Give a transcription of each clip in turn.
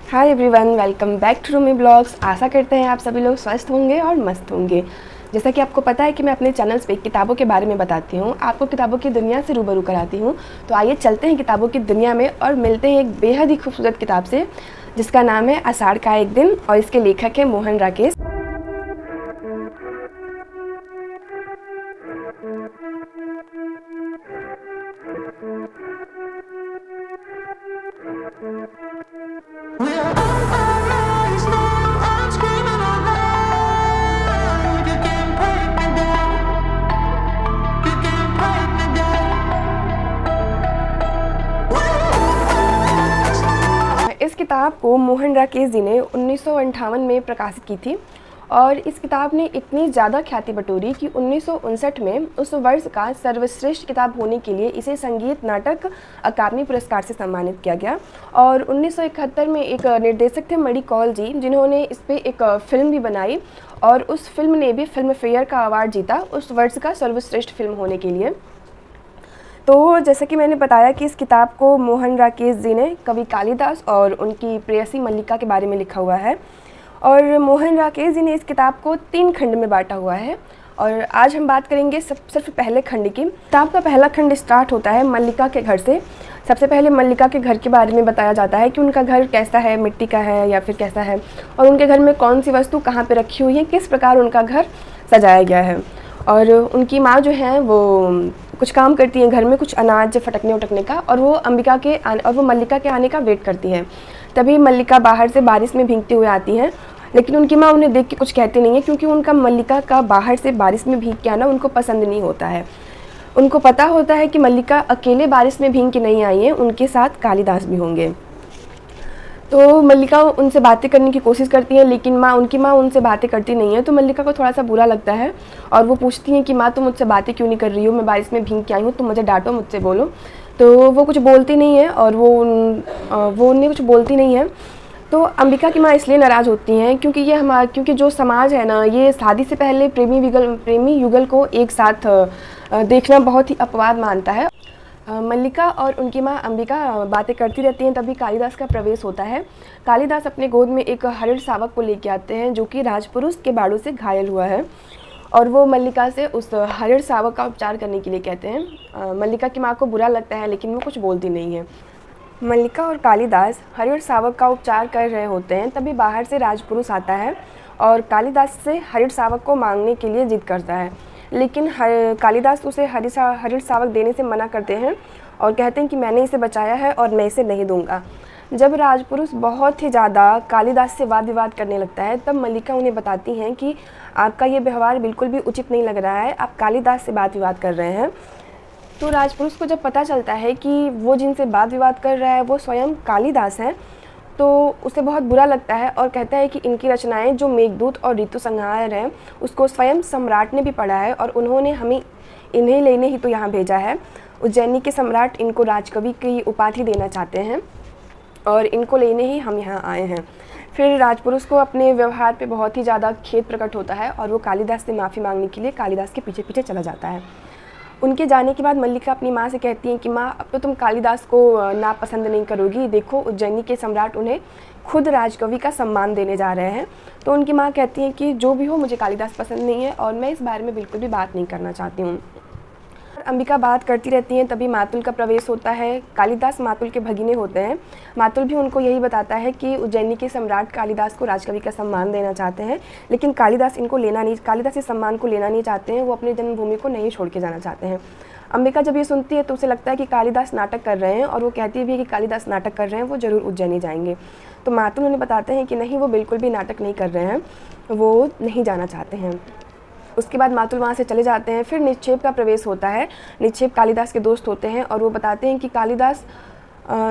Hi everyone, welcome back to Rumi blogs. आशा करते हैं आप सभी लोग स्वस्थ होंगे और मस्त होंगे। जैसा कि आपको पता है कि मैं अपने चैनल्स पे किताबों के बारे में बताती हूँ, आपको किताबों की दुनिया से रूबरू कराती हूँ। तो आइए चलते हैं किताबों की दुनिया में और मिलते हैं एक बेहद ही खूबसूरत किताब से जिसका नाम है आषाढ़ का एक दिन और इसके लेखक है मोहन राकेश। इस किताब को मोहन राकेश जी ने 1958 में प्रकाशित की थी और इस किताब ने इतनी ज़्यादा ख्याति बटोरी कि 1959 में उस वर्ष का सर्वश्रेष्ठ किताब होने के लिए इसे संगीत नाटक अकादमी पुरस्कार से सम्मानित किया गया। और 1971 में एक निर्देशक थे मणि कौल जी, जिन्होंने इस पर एक फिल्म भी बनाई और उस फिल्म ने भी फिल्म फेयर का अवार्ड जीता उस वर्ष का सर्वश्रेष्ठ फिल्म होने के लिए। तो जैसा कि मैंने बताया कि इस किताब को मोहन राकेश जी ने कवि कालिदास और उनकी प्रेयसी मल्लिका के बारे में लिखा हुआ है। और मोहन राकेश जी ने इस किताब को 3 खंड में बांटा हुआ है और आज हम बात करेंगे सिर्फ पहले खंड की। किताब का पहला खंड स्टार्ट होता है मल्लिका के घर से। सबसे पहले मल्लिका के घर के बारे में बताया जाता है कि उनका घर कैसा है, मिट्टी का है या फिर कैसा है, और उनके घर में कौन सी वस्तु कहाँ पे रखी हुई है, किस प्रकार उनका घर सजाया गया है। और उनकी माँ जो है वो कुछ काम करती हैं घर में, कुछ अनाज फटकने उटकने का, और वो मल्लिका के आने का वेट करती हैं। तभी मल्लिका बाहर से बारिश में भीगते हुए आती हैं, लेकिन उनकी माँ उन्हें देख के कुछ कहती नहीं है क्योंकि उनका मल्लिका का बाहर से बारिश में भीग के आना उनको पसंद नहीं होता है। उनको पता होता है कि मल्लिका अकेले बारिश में भीग के नहीं आई है, उनके साथ कालिदास भी होंगे। तो मल्लिका उनसे बातें करने की कोशिश करती है, लेकिन उनकी माँ उनसे बातें करती नहीं है। तो मल्लिका को थोड़ा सा बुरा लगता है और वो पूछती हैं कि माँ तुम मुझसे बातें क्यों नहीं कर रही हो, मैं बारिश में भीग के आई हूँ, तुम मुझे डांटो, मुझसे बोलो। तो वो कुछ बोलती नहीं है और वो उन्हें कुछ बोलती नहीं है। तो अंबिका की माँ इसलिए नाराज़ होती हैं क्योंकि जो समाज है ना, ये शादी से पहले प्रेमी युगल को एक साथ देखना बहुत ही अपवाद मानता है। मल्लिका और उनकी माँ अंबिका बातें करती रहती हैं, तभी कालिदास का प्रवेश होता है। कालिदास अपने गोद में एक हरिण शावक को लेके आते हैं जो कि राजपुरुष के बाड़ों से घायल हुआ है और वो मल्लिका से उस हरिण शावक का उपचार करने के लिए कहते हैं। मल्लिका की माँ को बुरा लगता है लेकिन वो कुछ बोलती नहीं है। मल्लिका और कालिदास हरिण शावक का उपचार कर रहे होते हैं, तभी बाहर से राजपुरुष आता है और कालिदास से हरिण शावक को मांगने के लिए जिद करता है, लेकिन कालिदास उसे हरिण शावक देने से मना करते हैं और कहते हैं कि मैंने इसे बचाया है और मैं इसे नहीं दूंगा। जब राजपुरुष बहुत ही ज़्यादा कालिदास से वाद विवाद करने लगता है, तब मल्लिका उन्हें बताती हैं कि आपका ये व्यवहार बिल्कुल भी उचित नहीं लग रहा है, आप कालिदास से वाद विवाद कर रहे हैं। तो राजपुरुष को जब पता चलता है कि वो जिनसे वाद विवाद कर रहा है वो स्वयं कालिदास हैं, तो उसे बहुत बुरा लगता है और कहता है कि इनकी रचनाएं जो मेघदूत और ऋतु संहार हैं उसको स्वयं सम्राट ने भी पढ़ा है और उन्होंने इन्हें लेने ही तो यहाँ भेजा है। उज्जैनी के सम्राट इनको राजकवि की उपाधि देना चाहते हैं और इनको लेने ही हम यहाँ आए हैं। फिर राजपुरुष को अपने व्यवहार पे बहुत ही ज़्यादा खेद प्रकट होता है और वो कालिदास से माफ़ी मांगने के लिए कालिदास के पीछे पीछे चला जाता है। उनके जाने के बाद मल्लिका अपनी माँ से कहती हैं कि माँ अब तो तुम कालिदास को नापसंद नहीं करोगी, देखो उज्जैनी के सम्राट उन्हें खुद राजकवि का सम्मान देने जा रहे हैं। तो उनकी माँ कहती हैं कि जो भी हो मुझे कालिदास पसंद नहीं है और मैं इस बारे में बिल्कुल भी बात नहीं करना चाहती हूँ। अंबिका बात करती रहती हैं, तभी मातुल का प्रवेश होता है। कालिदास मातुल के भगिने होते हैं। मातुल भी उनको यही बताता है कि उज्जैनी के सम्राट कालिदास को राजकवि का सम्मान देना चाहते हैं, लेकिन कालिदास इस सम्मान को लेना नहीं चाहते हैं, वो अपनी जन्मभूमि को नहीं छोड़ के जाना चाहते हैं। अंबिका जब ये सुनती है तो उसे लगता है कि कालिदास नाटक कर रहे हैं और वो कहती भी है कि कालिदास नाटक कर रहे हैं, वो ज़रूर उज्जैनी जाएंगे। तो मातुल उन्हें बताते हैं कि नहीं, वो बिल्कुल भी नाटक नहीं कर रहे हैं, वो नहीं जाना चाहते हैं। उसके बाद मातुल वहाँ से चले जाते हैं। फिर निक्षेप का प्रवेश होता है। निक्षेप कालिदास के दोस्त होते हैं और वो बताते हैं कि कालिदास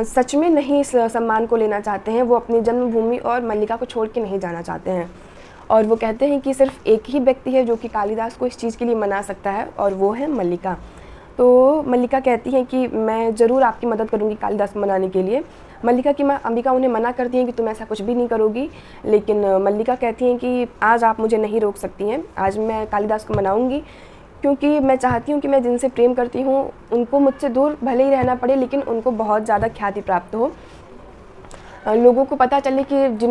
सच में नहीं इस सम्मान को लेना चाहते हैं, वो अपनी जन्मभूमि और मल्लिका को छोड़ के नहीं जाना चाहते हैं। और वो कहते हैं कि सिर्फ एक ही व्यक्ति है जो कि कालिदास को इस चीज़ के लिए मना सकता है और वो है मल्लिका। तो मल्लिका कहती हैं कि मैं ज़रूर आपकी मदद करूँगी कालिदास को मनाने के लिए। मल्लिका की माँ अंबिका उन्हें मना करती हैं कि तुम ऐसा कुछ भी नहीं करोगी, लेकिन मल्लिका कहती हैं कि आज आप मुझे नहीं रोक सकती हैं, आज मैं कालिदास को मनाऊँगी क्योंकि मैं चाहती हूँ कि मैं जिनसे प्रेम करती हूँ उनको मुझसे दूर भले ही रहना पड़े, लेकिन उनको बहुत ज़्यादा ख्याति प्राप्त हो। लोगों को पता चले कि जिन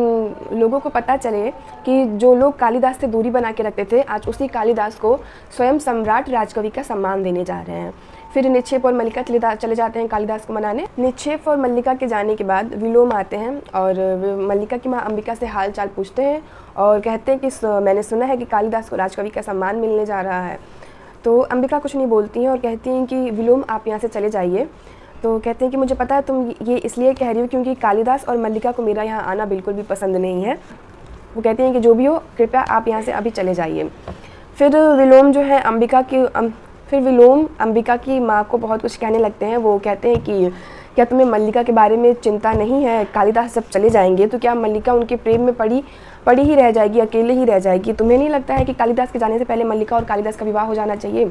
लोगों को पता चले कि जो लोग कालिदास से दूरी बना के रखते थे, आज उसी कालिदास को स्वयं सम्राट राजकवि का सम्मान देने जा रहे हैं। फिर निक्षेप और मल्लिका चले जाते हैं कालिदास को मनाने। निक्षेप और मल्लिका के जाने के बाद विलोम आते हैं और मल्लिका की माँ अंबिका से हाल चाल पूछते हैं और कहते हैं कि मैंने सुना है कि कालिदास को राजकवि का सम्मान मिलने जा रहा है। तो अंबिका कुछ नहीं बोलती हैं और कहती हैं कि विलोम आप यहाँ से चले जाइए। तो कहते हैं कि मुझे पता है तुम ये इसलिए कह रही हो क्योंकि कालिदास और मल्लिका को मेरा यहाँ आना बिल्कुल भी पसंद नहीं है। वो कहते हैं कि जो भी हो कृपया आप यहाँ से अभी चले जाइए। फिर विलोम जो है अंबिका की माँ को बहुत कुछ कहने लगते हैं। वो कहते हैं कि क्या तुम्हें मल्लिका के बारे में चिंता नहीं है? कालिदास जब चले जाएंगे तो क्या मल्लिका उनके प्रेम में पड़ी ही रह जाएगी, अकेले ही रह जाएगी? तुम्हें नहीं लगता है कि कालिदास के जाने से पहले मल्लिका और कालिदास का विवाह हो जाना चाहिए?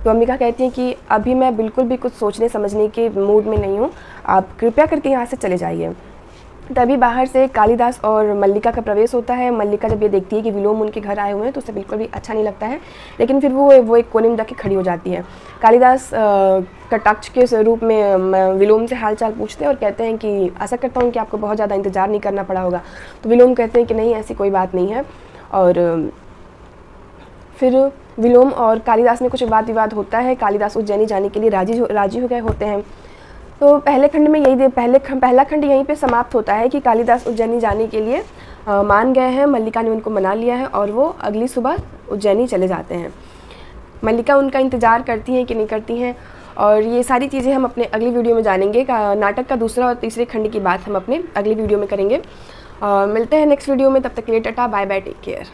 तो अंबिका कहती हैं कि अभी मैं बिल्कुल भी कुछ सोचने समझने के मूड में नहीं हूँ, आप कृपया करके यहाँ से चले जाइए। तभी बाहर से कालिदास और मल्लिका का प्रवेश होता है। मल्लिका जब ये देखती है कि विलोम उनके घर आए हुए हैं तो उसे बिल्कुल भी अच्छा नहीं लगता है, लेकिन फिर वो एक कोने में जाके खड़ी हो जाती है। कालिदास कटाक्ष के रूप में विलोम से हालचाल पूछते हैं और कहते हैं कि आशा करता हूँ कि आपको बहुत ज़्यादा इंतज़ार नहीं करना पड़ा होगा। तो विलोम कहते हैं कि नहीं, ऐसी कोई बात नहीं है। और फिर विलोम और कालिदास में कुछ वाद विवाद होता है। कालिदास उज्जैनी जाने के लिए राजी हो गए होते हैं। तो पहले खंड में पहला खंड यहीं पे समाप्त होता है कि कालिदास उज्जैनी जाने के लिए मान गए हैं, मल्लिका ने उनको मना लिया है और वो अगली सुबह उज्जैनी चले जाते हैं। मल्लिका उनका इंतज़ार करती हैं कि नहीं करती हैं, और ये सारी चीज़ें हम अपने अगली वीडियो में जानेंगे। नाटक का दूसरा और तीसरे खंड की बात हम अपने अगली वीडियो में करेंगे। मिलते हैं नेक्स्ट वीडियो में, तब तक के लिए tata bye bye, take care.